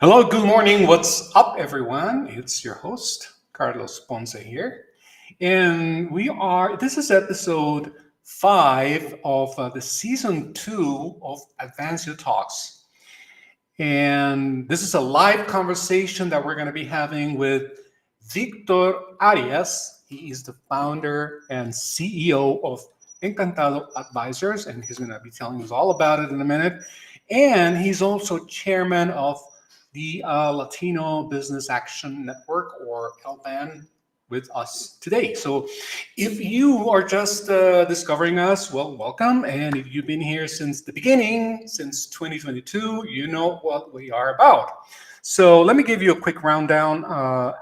Hello, good morning. What's up, everyone? It's your host, Carlos Ponce here. And this is episode 5 of the season 2 of Advancio Talks. And this is a live conversation that we're going to be having with Victor Arias. He is the founder and CEO of Encantado Advisors, and he's going to be telling us all about it in a minute. And he's also chairman of the Latino Business Action Network, or LBAN, with us today. So if you are just discovering us, well, welcome. And if you've been here since the beginning, since 2022, you know what we are about. So let me give you a quick rundown.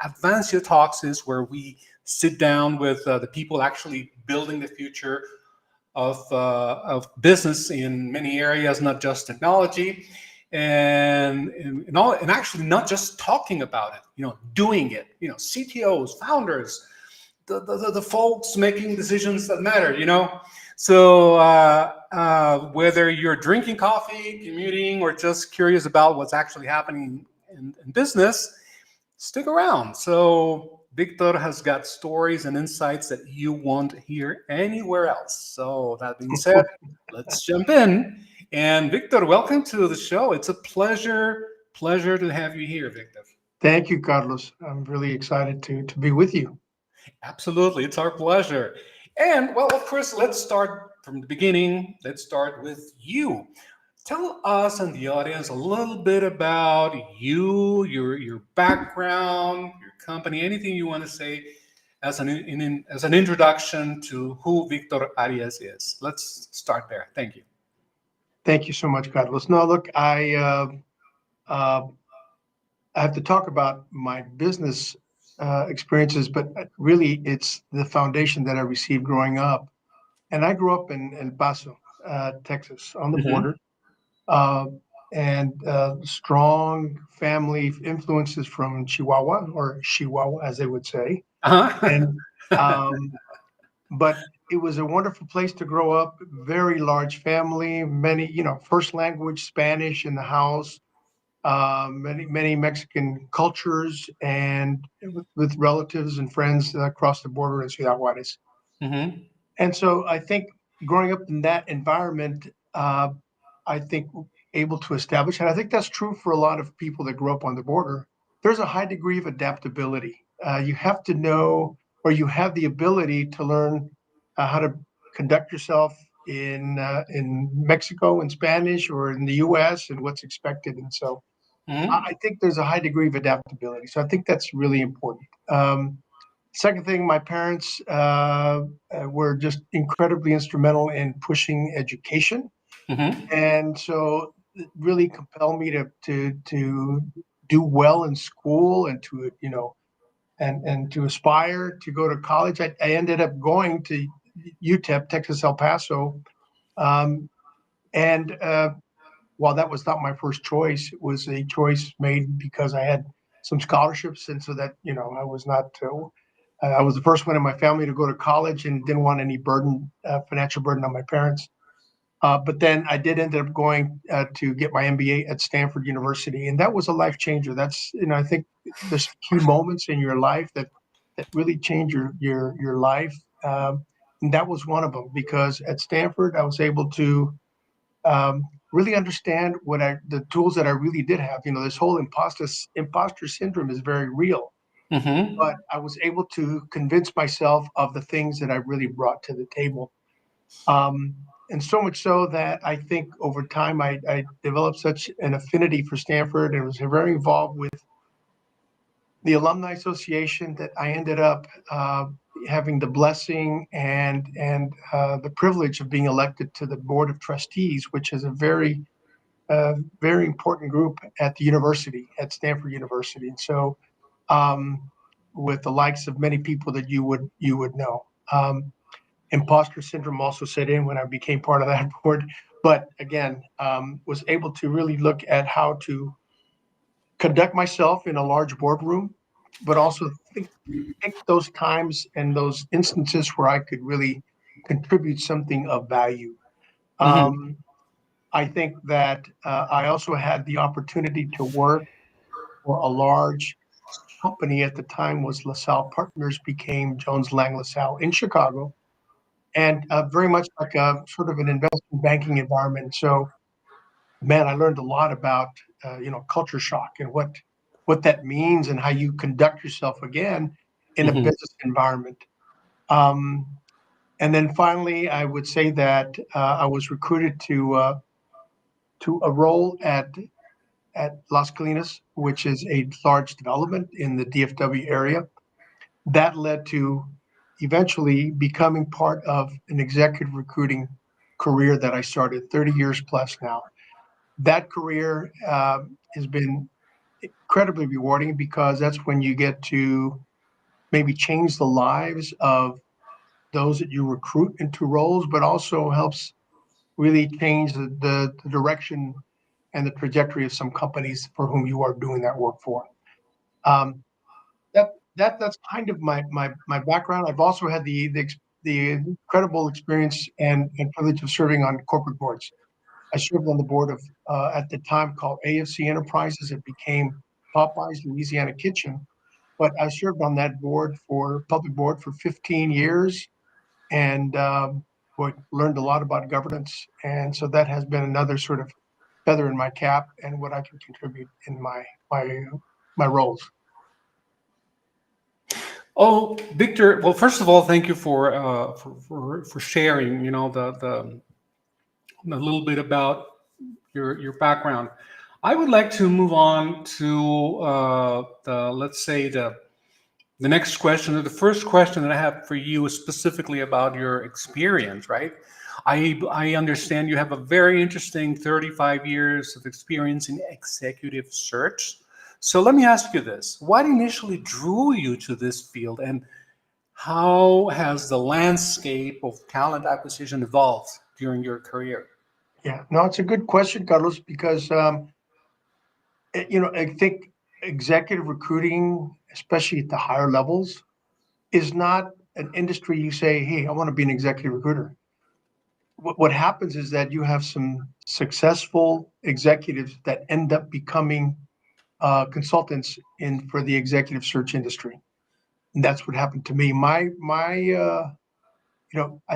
Advancio Talks is where we sit down with the people actually building the future of business in many areas, not just technology. And actually not just talking about it, doing it, CTOs, founders, the folks making decisions that matter. So whether you're drinking coffee, commuting, or just curious about what's actually happening in business, stick around. So Victor has got stories and insights that you won't hear anywhere else. So that being said, let's jump in. And Victor, welcome to the show. It's a pleasure to have you here, Victor. Thank you, Carlos. I'm really excited to be with you. Absolutely, it's our pleasure. And well, of course, let's start from the beginning. Let's start with you. Tell us and the audience a little bit about you, your background, your company, anything you want to say as an introduction to who Victor Arias is. Let's start there. Thank you. Thank you so much, Carlos. No, look, I have to talk about my business experiences, but really it's the foundation that I received growing up. And I grew up in El Paso, Texas, on the Mm-hmm. border, uh, and strong family influences from Chihuahua, or Chihuahua, as they would say. Uh-huh. And um, but it was a wonderful place to grow up. Very large family, many, first language Spanish in the house, many Mexican cultures, and with relatives and friends across the border in Ciudad Juarez. Mm-hmm. And so I think growing up in that environment, I think able to establish, and I think that's true for a lot of people that grow up on the border. There's a high degree of adaptability. You have to know, or you have the ability to learn how to conduct yourself in Mexico in Spanish, or in the U.S. and what's expected. And so Mm-hmm. I think there's a high degree of adaptability. So I think that's really important. Second thing, my parents were just incredibly instrumental in pushing education, Mm-hmm. and so it really compelled me to do well in school, and to and to aspire to go to college. I ended up going to UTEP, Texas El Paso, um, and while that was not my first choice, it was a choice made because I had some scholarships, and so that I was not. I was the first one in my family to go to college, and didn't want any financial burden on my parents. But then I did end up going to get my MBA at Stanford University, and that was a life changer. That's I think there's key moments in your life that really change your life, and that was one of them, because at Stanford I was able to really understand the tools that I really did have. This whole imposter syndrome is very real, Mm-hmm. but I was able to convince myself of the things that I really brought to the table. Um, and so much so that I think over time I developed such an affinity for Stanford, and was very involved with the Alumni Association, that I ended up having the blessing and the privilege of being elected to the Board of Trustees, which is a very important group at the university, at Stanford University. And so, with the likes of many people that you would know. Imposter syndrome also set in when I became part of that board. But again, was able to really look at how to conduct myself in a large boardroom, but also pick those times and those instances where I could really contribute something of value. Mm-hmm. Um, I think that I also had the opportunity to work for a large company at the time was LaSalle Partners, became Jones Lang LaSalle in Chicago, and very much like a sort of an investment banking environment. So, man, I learned a lot about culture shock and what that means and how you conduct yourself again in a Mhm. business environment. Um, and then finally, I would say that I was recruited to a role at Las Colinas, which is a large development in the DFW area. That led to eventually becoming part of an executive recruiting career that I started 30 years plus now. That career has been incredibly rewarding because that's when you get to maybe change the lives of those that you recruit into roles, but also helps really change the direction and the trajectory of some companies for whom you are doing that work for. Um, that's kind of my background. I've also had the incredible experience and privilege of serving on corporate boards. I served on the board of at the time called AFC Enterprises. It became Popeyes Louisiana Kitchen, but I served on that public board for 15 years, and learned a lot about governance. And so that has been another sort of feather in my cap and what I can contribute in my roles. Oh, Victor. Well, first of all, thank you for sharing. A little bit about your background. I would like to move on to the let's say the next question, or the first question that I have for you is specifically about your experience, right? I understand you have a very interesting 35 years of experience in executive search. So let me ask you this. What initially drew you to this field, and how has the landscape of talent acquisition evolved during your career? Yeah, no, it's a good question, Carlos, because I think executive recruiting, especially at the higher levels, is not an industry you say, "Hey, I want to be an executive recruiter." What happens is that you have some successful executives that end up becoming consultants in for the executive search industry. And that's what happened to me. I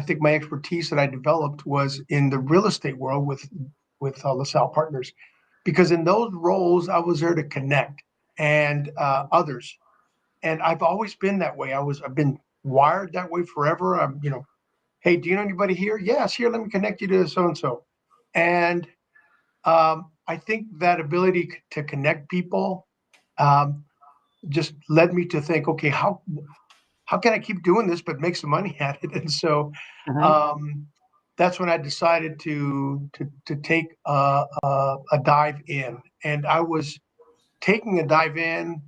think my expertise that I developed was in the real estate world with LaSalle Partners, because in those roles I was there to connect and others, and I've always been that way. I've been wired that way forever. Hey, do you know anybody here? Yes, here. Let me connect you to so and so, and I think that ability to connect people um, just led me to think, okay, how can I keep doing this but make some money at it? And so Mhm. um, that's when I decided to take a dive in, and I was taking a dive in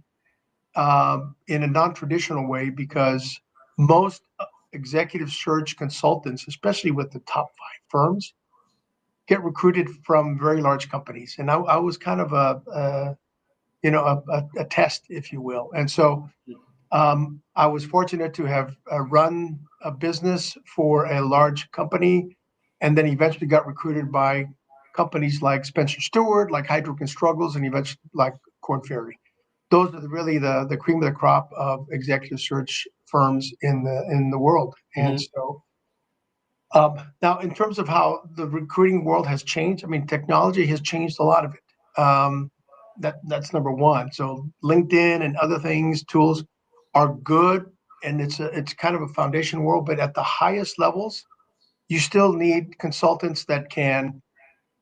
a non-traditional way because most executive search consultants, especially with the top 5 firms, get recruited from very large companies, and I was kind of a test, if you will, and so I was fortunate to have run a business for a large company, and then eventually got recruited by companies like Spencer Stewart, like Heidrick and Struggles, and eventually like Korn Ferry. Those are really the cream of the crop of executive search firms in the world. And Mhm. so now, in terms of how the recruiting world has changed, I mean, technology has changed a lot of it. That's number one. So LinkedIn and other things, tools are good, and it's kind of a foundation world. But at the highest levels, you still need consultants that can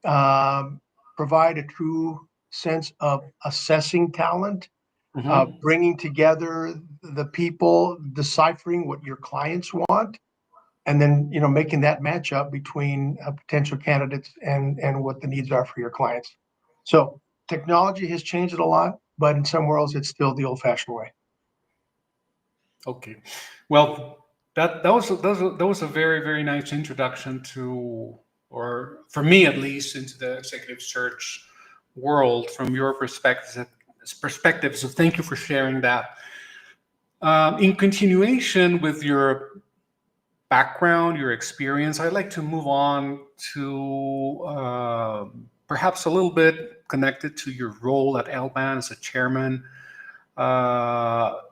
um, provide a true sense of assessing talent, Mhm. bringing together the people, deciphering what your clients want, and then making that match up between potential candidates and what the needs are for your clients. So technology has changed it a lot, but in some worlds it's still the old-fashioned way. Okay. Well, that was a very very nice introduction to, or for me at least, into the executive search world from your perspective. So thank you for sharing that. In continuation with your background, your experience, I'd like to move on to perhaps a little bit connected to your role at LBAN as a chairman or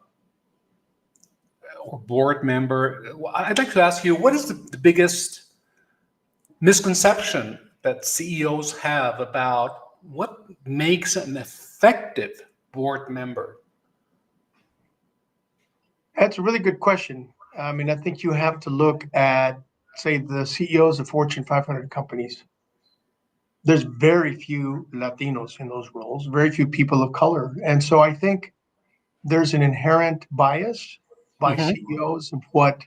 board member. I'd like to ask you, what is the biggest misconception that CEOs have about what makes an effective board member? That's a really good question. I mean, I think you have to look at, say, the CEOs of Fortune 500 companies. There's very few Latinos in those roles, very few people of color. And so I think there's an inherent bias by Mm-hmm. CEOs of what,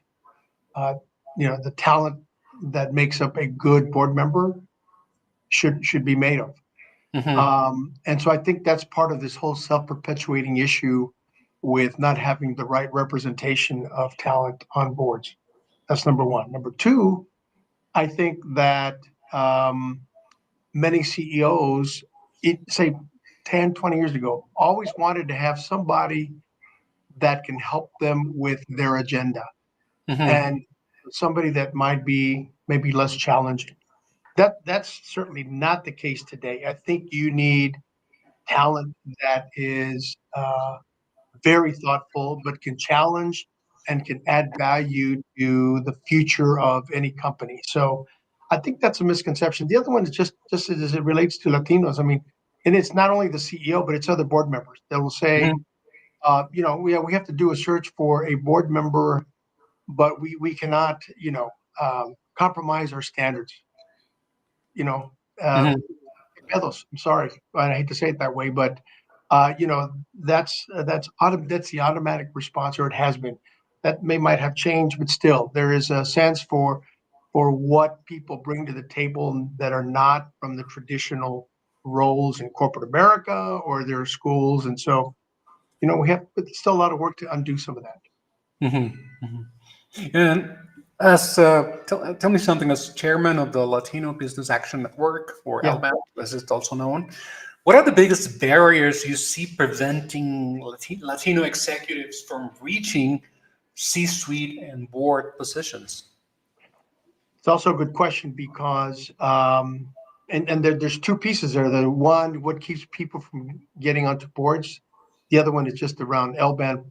uh, the talent that makes up a good board member should be made of. And so I think that's part of this whole self-perpetuating issue with not having the right representation of talent on boards. That's number one. Number two, I think that many CEOs, say 10, 20 years ago, always wanted to have somebody that can help them with their agenda and somebody that might be maybe less challenging. That's certainly not the case today. I think you need talent that is very thoughtful, but can challenge and can add value to the future of any company. So I think that's a misconception. The other one is just as it relates to Latinos. I mean, and it's not only the CEO, but it's other board members that will say, we have to do a search for a board member, but we cannot, compromise our standards. You know, uh, Pedos. I'm sorry, I hate to say it that way, but that's the automatic response, or it has been. That might have changed, but still, there is a sense for what people bring to the table that are not from the traditional roles in corporate America or their schools, and so we have still a lot of work to undo some of that. And as tell me something, as chairman of the Latino Business Action Network, or Yeah. LBAN, as it's also known, what are the biggest barriers you see preventing Latino executives from reaching C-suite and board positions? It's also a good question because there's two pieces there. The one, what keeps people from getting onto boards. The other one is just around LBAN,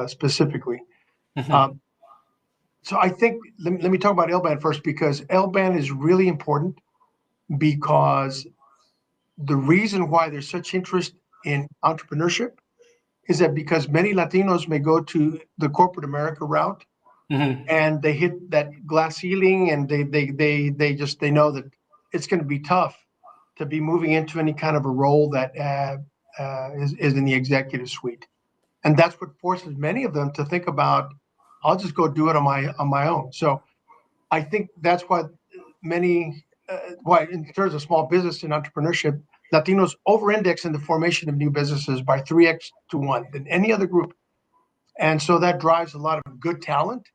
specifically. Mm-hmm. Um, so I think let me talk about LBAN first, because LBAN is really important, because the reason why there's such interest in entrepreneurship is that because many Latinos may go to the corporate America route Mm-hmm. and they hit that glass ceiling, and they know that it's going to be tough to be moving into any kind of a role that is in the executive suite, and that's what forces many of them to think about, I'll just go do it on my own. So I think that's why why in terms of small business and entrepreneurship, Latinos over-index in the formation of new businesses by 3x to 1 than any other group, and so that drives a lot of good talent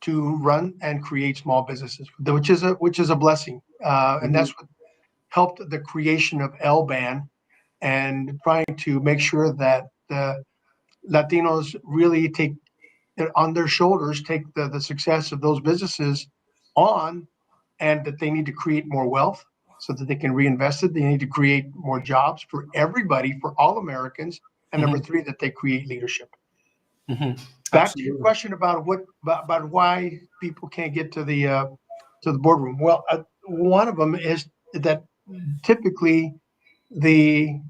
to run and create small businesses, which is a blessing, and that's what helped the creation of LBAN, and trying to make sure that the Latinos really take it on their shoulders, take the success of those businesses on, and that they need to create more wealth so that they can reinvest it. They need to create more jobs for everybody, for all Americans, and number three, that they create leadership. Mm-hmm. Back to your question about why people can't get to the boardroom. Well, one of them is that typically the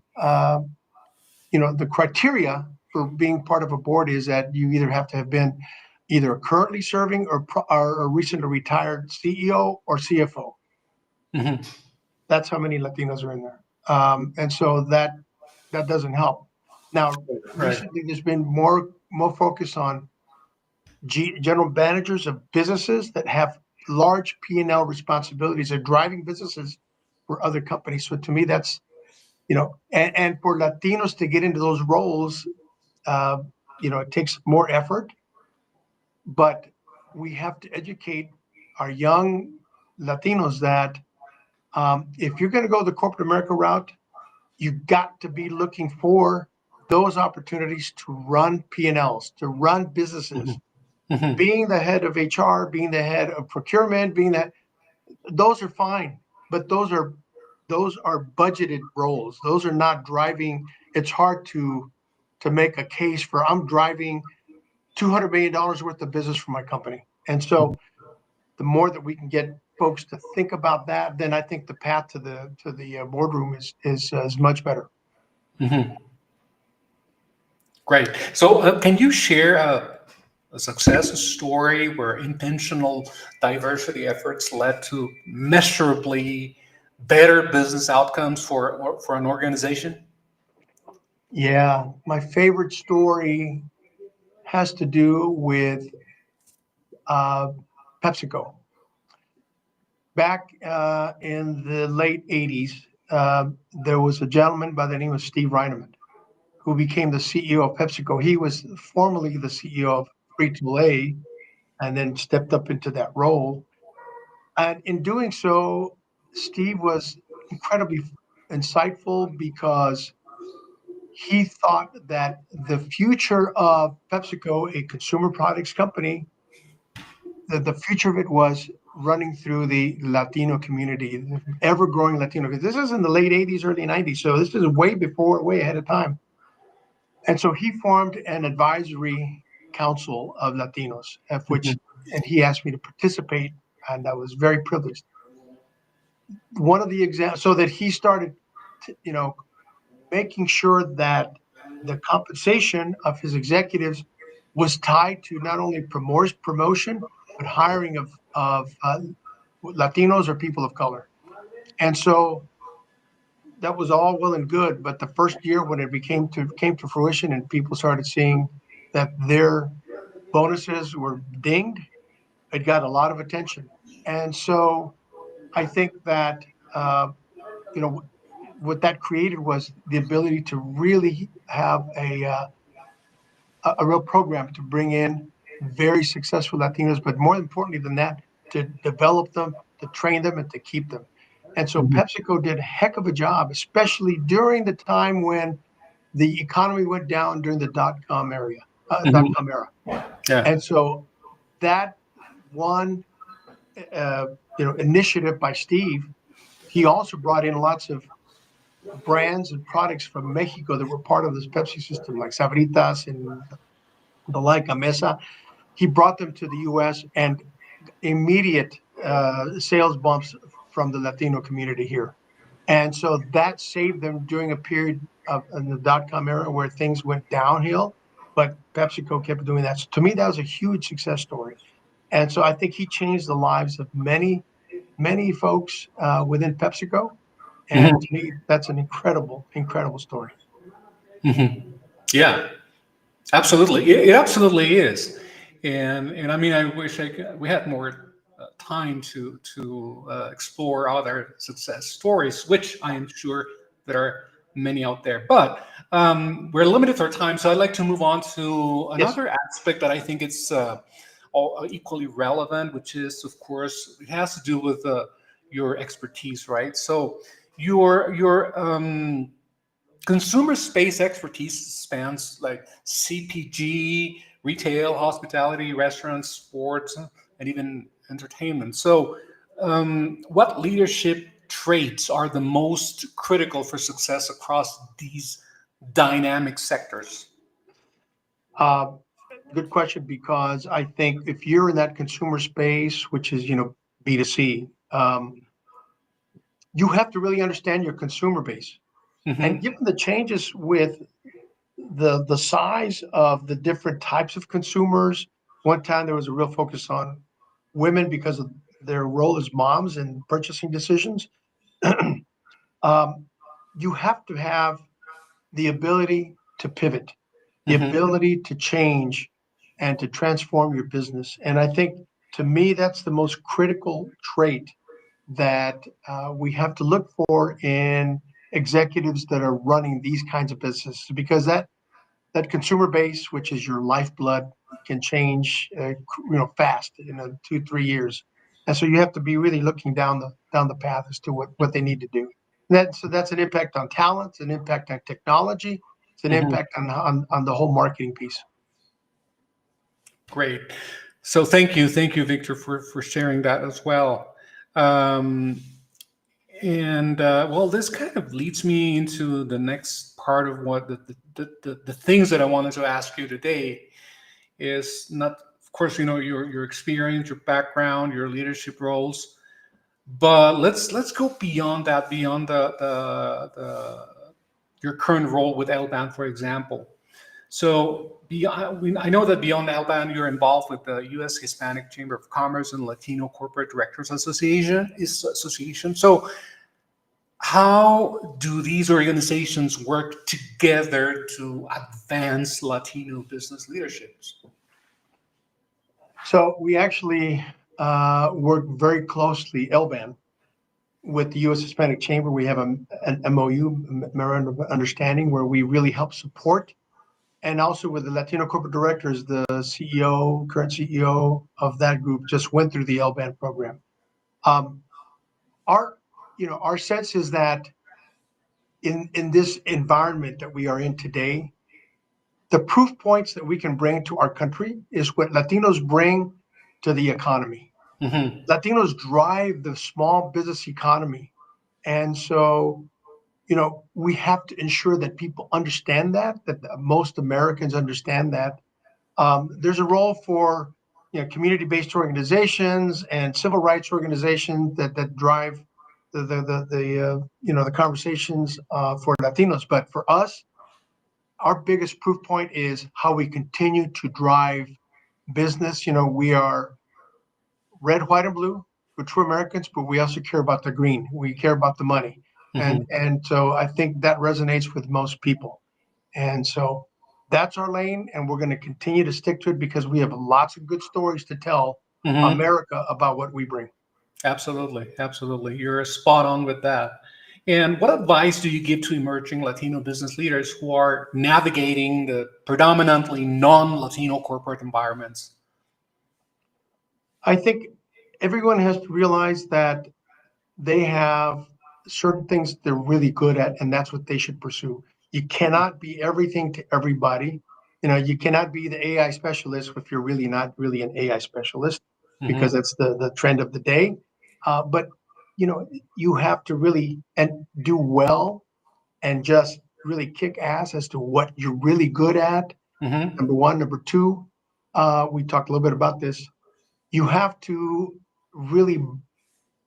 the criteria for being part of a board is that you either have to have been either currently serving or recently retired CEO or CFO. Mm-hmm. That's how many Latinos are in there, and so that doesn't help. Now, Right. recently there's been more focus on general managers of businesses that have large P&L responsibilities. Are driving businesses for other companies. So to me, that's and for Latinos to get into those roles, it takes more effort. But we have to educate our young Latinos that if you're going to go the corporate America route, you got to be looking for those opportunities to run P&Ls, to run businesses. Mm-hmm. Being the head of HR, being the head of procurement, those are fine, but those are those are budgeted roles. Those are not driving. It's hard to make a case for I'm driving $200 million worth of business for my company. And so the more that we can get folks to think about that, then I think the path to the boardroom is much better. Mhm. Great. So, can you share a success story where intentional diversity efforts led to measurably better business outcomes for an organization? Yeah, my favorite story has to do with uh, PepsiCo. Back in the late 80s, there was a gentleman by the name of Steve Reineman who became the CEO of PepsiCo. He was formerly the CEO of Free-to-Play and then stepped up into that role. And in doing so, Steve was incredibly insightful because he thought that the future of PepsiCo, a consumer products company, that the future of it was running through the Latino community, the ever-growing Latino. This is in the late 80s, early 90s, so this is way ahead of time. And so he formed an advisory council of Latinos, of which, Mhm. and he asked me to participate, and I was very privileged. One of the examples, so that he started, making sure that the compensation of his executives was tied to not only promotion, but hiring of Latinos or people of color. And so that was all well and good, but the first year when it came to fruition and people started seeing that their bonuses were dinged, it got a lot of attention. And so I think that you know what that created was the ability to really have a real program to bring in very successful Latinos, but more importantly than that, to develop them, to train them, and to keep them. And so Mhm. PepsiCo did a heck of a job, especially during the time when the economy went down during the dot Mhm. com era. Yeah. And so that one, initiative by Steve, he also brought in lots of brands and products from Mexico that were part of this Pepsi system, like Sabritas and the like, Mesa. He brought them to the U.S. and immediate sales bumps from the Latino community here. And so that saved them during a period of in the dot-com era where things went downhill, but PepsiCo kept doing that. So to me, that was a huge success story. And so I think he changed the lives of many, many folks within PepsiCo. And Mhm. to me, that's an incredible, incredible story. Mhm. Yeah. Absolutely, it absolutely is, and I mean, I wish we had more time to explore other success stories, which I am sure there are many out there. But we're limited for time, so I'd like to move on to Yes. another aspect that I think is equally relevant, which is, of course, it has to do with your expertise, right? So your consumer space expertise spans like CPG, retail, hospitality, restaurants, sports, and even entertainment. So, what leadership traits are the most critical for success across these dynamic sectors? Uh, Good question, because I think if you're in that consumer space, which is, B2C, you have to really understand your consumer base. And Hmm. given the changes with the size of the different types of consumers, one time there was a real focus on women because of their role as moms in purchasing decisions. um, you have to have the ability to pivot, the Hmm. ability to change and to transform your business. And I think to me, that's the most critical trait that we have to look for in executives that are running these kinds of businesses, because that consumer base, which is your lifeblood, can change, fast in 2-3 years. And so you have to be really looking down the path as to what they need to do. So that's an impact on talent, it's an impact on technology, it's an Hmm. impact on the whole marketing piece. Great. So thank you, Victor, for sharing that as well. Um, And well, this kind of leads me into the next part of what the things that I wanted to ask you today is not, of course, your experience, your background, your leadership roles, but let's go beyond that, beyond the your current role with LBAN, for example. So I know that beyond LBAN, you're involved with the U.S. Hispanic Chamber of Commerce and Latino Corporate Directors Association. So how do these organizations work together to advance Latino business leaderships? So we actually work very closely, LBAN, with the U.S. Hispanic Chamber. We have an MOU, Memorandum of Understanding, where we really help support, and also with the Latino Corporate Directors, the CEO, current CEO of that group, just went through the LBAN program. Our sense is that in this environment that we are in today, the proof points that we can bring to our country is what Latinos bring to the economy. Mm-hmm. Latinos drive the small business economy. And so, we have to ensure that people understand that most Americans understand that. There's a role for community-based organizations and civil rights organizations that drive the conversations for Latinos. But for us, our biggest proof point is how we continue to drive business. We are red, white, and blue. We're true Americans, but we also care about the green. We care about the money. Mm-hmm. And so I think that resonates with most people. And so that's our lane, and we're going to continue to stick to it because we have lots of good stories to tell America about what we bring. Absolutely. Absolutely. You're spot on with that. And what advice do you give to emerging Latino business leaders who are navigating the predominantly non-Latino corporate environments? I think everyone has to realize that they have certain things they're really good at, and that's what they should pursue. You cannot be everything to everybody. You cannot be the AI specialist if you're really not really an AI specialist, because that's the trend of the day. But you have to really and do well and just really kick ass as to what you're really good at. Mm-hmm. Number one. Number two, we talked a little bit about this. You have to really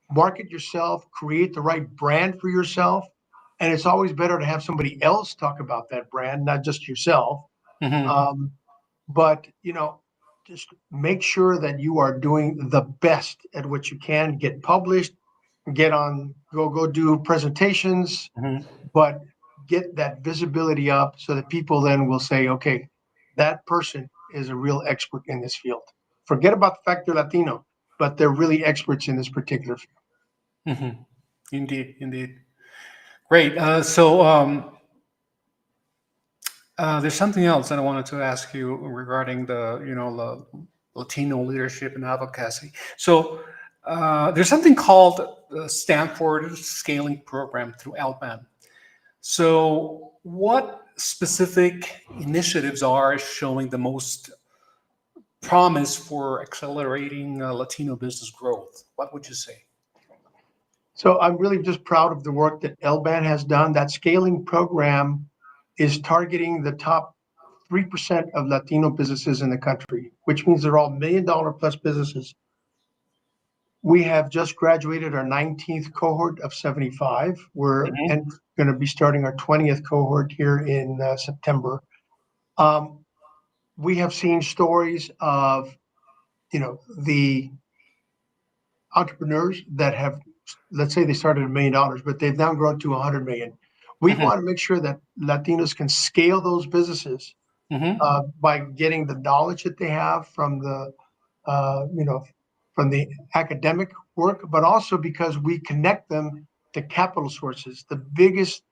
market yourself, create the right brand for yourself. And it's always better to have somebody else talk about that brand, not just yourself. Mm-hmm. But just make sure that you are doing the best at what you can. Get published, go do presentations, Mm-hmm. but get that visibility up so that people then will say, okay, that person is a real expert in this field. Forget about the fact they're Latino, but they're really experts in this particular field. Mm-hmm. Indeed, indeed. Great. There's something else that I wanted to ask you regarding the Latino leadership and advocacy. So there's something called the Stanford Scaling Program through LBAN. So what specific initiatives are showing the most promise for accelerating Latino business growth? What would you say? So I'm really just proud of the work that LBAN has done. That scaling program is targeting the top 3% of Latino businesses in the country, which means they're all $1 million plus businesses. We have just graduated our 19th cohort of 75. We're going to be starting our 20th cohort here in September. We have seen stories of, the entrepreneurs that have, let's say they started $1 million, but they've now grown to 100 million. We want to make sure that Latinos can scale those businesses by getting the knowledge that they have from the, from the academic work, but also because we connect them to capital sources. The biggest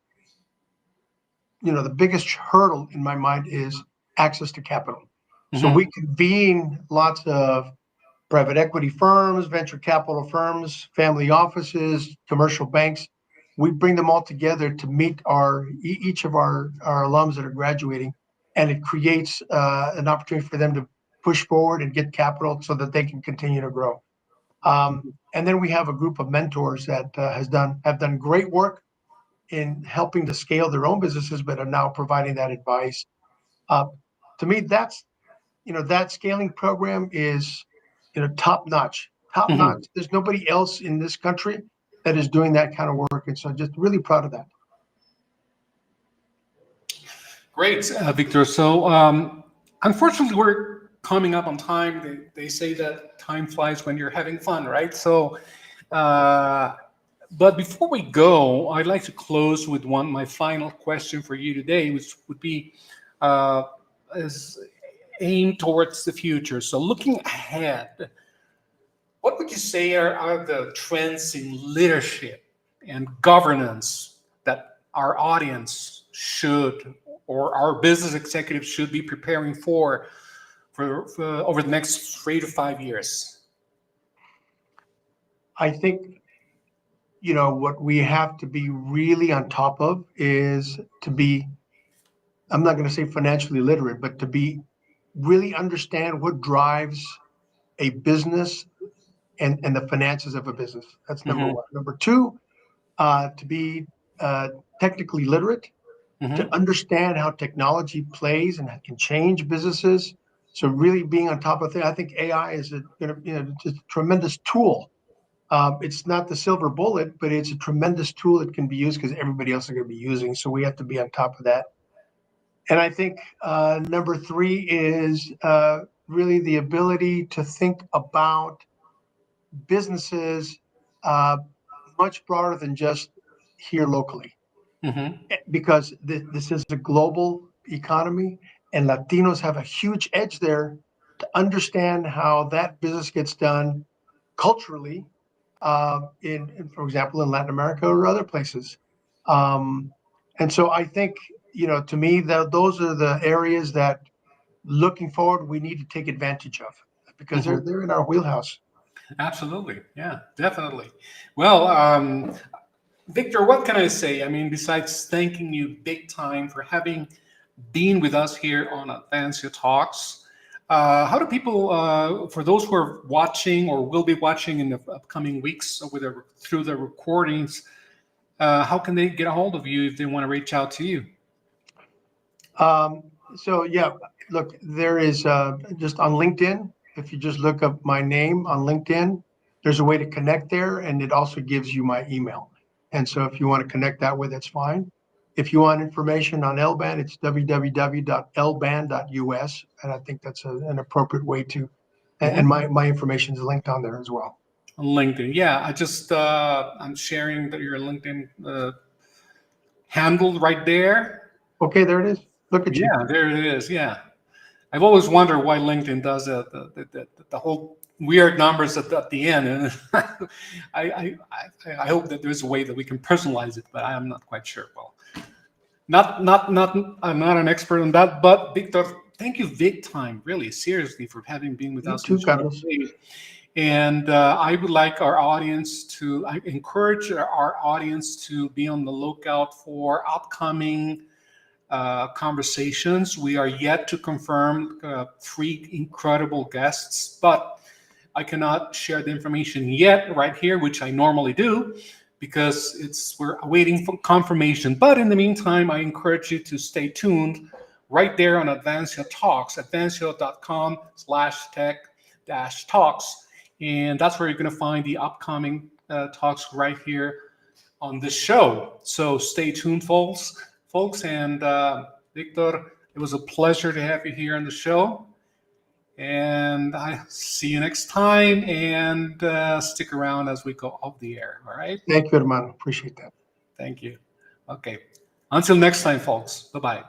hurdle in my mind is access to capital. So we convene lots of private equity firms, venture capital firms, family offices, commercial banks. We bring them all together to meet each of our alums that are graduating, and it creates an opportunity for them to push forward and get capital so that they can continue to grow. And then we have a group of mentors that have done great work in helping to scale their own businesses, but are now providing that advice. To me, that scaling program is, top notch, top Mhm. notch. There's nobody else in this country that is doing that kind of work, and so just really proud of that. Great, Victor. So, unfortunately, we're coming up on time. They say that time flies when you're having fun, right? So, uh, but before we go, I'd like to close with my final question for you today, which would be uh, is aimed towards the future. So, looking ahead, what would you say are the trends in leadership and governance that our audience should, or our business executives should be preparing for over the next 3 to 5 years? I think, what we have to be really on top of is to be, I'm not going to say financially literate, but to be really understand what drives a business and the finances of a business. That's number Hmm. one. Number two, to be technically literate, to Hmm. understand how technology plays and can change businesses. So really being on top of things. I think AI is just a tremendous tool. It's not the silver bullet, but it's a tremendous tool that can be used because everybody else is going to be using. So we have to be on top of that. And I think number three is really the ability to think about businesses uh, much broader than just here locally, Hmm. because this is a global economy, and Latinos have a huge edge there to understand how that business gets done culturally, for example, in Latin America or other places. Um, and so I think, to me, those are the areas that, looking forward, we need to take advantage of because they're Hmm. they're in our wheelhouse. Absolutely. Yeah, definitely. Well, Victor, what can I say? I mean, besides thanking you big time for having been with us here on Advancio Talks, how do people, for those who are watching or will be watching in the upcoming weeks through the recordings, how can they get a hold of you if they want to reach out to you? So yeah, look, there is just on LinkedIn. If you just look up my name on LinkedIn, there's a way to connect there, and it also gives you my email. And so if you want to connect that way, that's fine. If you want information on LBAN, it's www.lban.us, and I think that's an appropriate way to. And Hmm. my information is linked on there as well. On LinkedIn. Yeah, I'm sharing your LinkedIn handle right there. Okay, there it is. Look at you. Yeah, there it is. Yeah. I've always wondered why LinkedIn does the whole weird numbers at the end, and I hope that there's a way that we can personalize it, but I am not quite sure. Well, not I'm not an expert on that, but Victor, thank you big time, really seriously, for having been with You us in the too, show Carlos. today. And I would like I encourage our audience to be on the lookout for upcoming conversations. We are yet to confirm three incredible guests, but I cannot share the information yet right here, which I normally do, because we're waiting for confirmation. But in the meantime, I encourage you to stay tuned right there on Advancio Talks, advancio.com/tech-talks. And that's where you're going to find the upcoming talks right here on this show. So stay tuned, folks. And Victor, it was a pleasure to have you here on the show. And I see you next time. And stick around as we go off the air. All right. Thank you, hermano. Appreciate that. Thank you. Okay. Until next time, folks. Bye bye.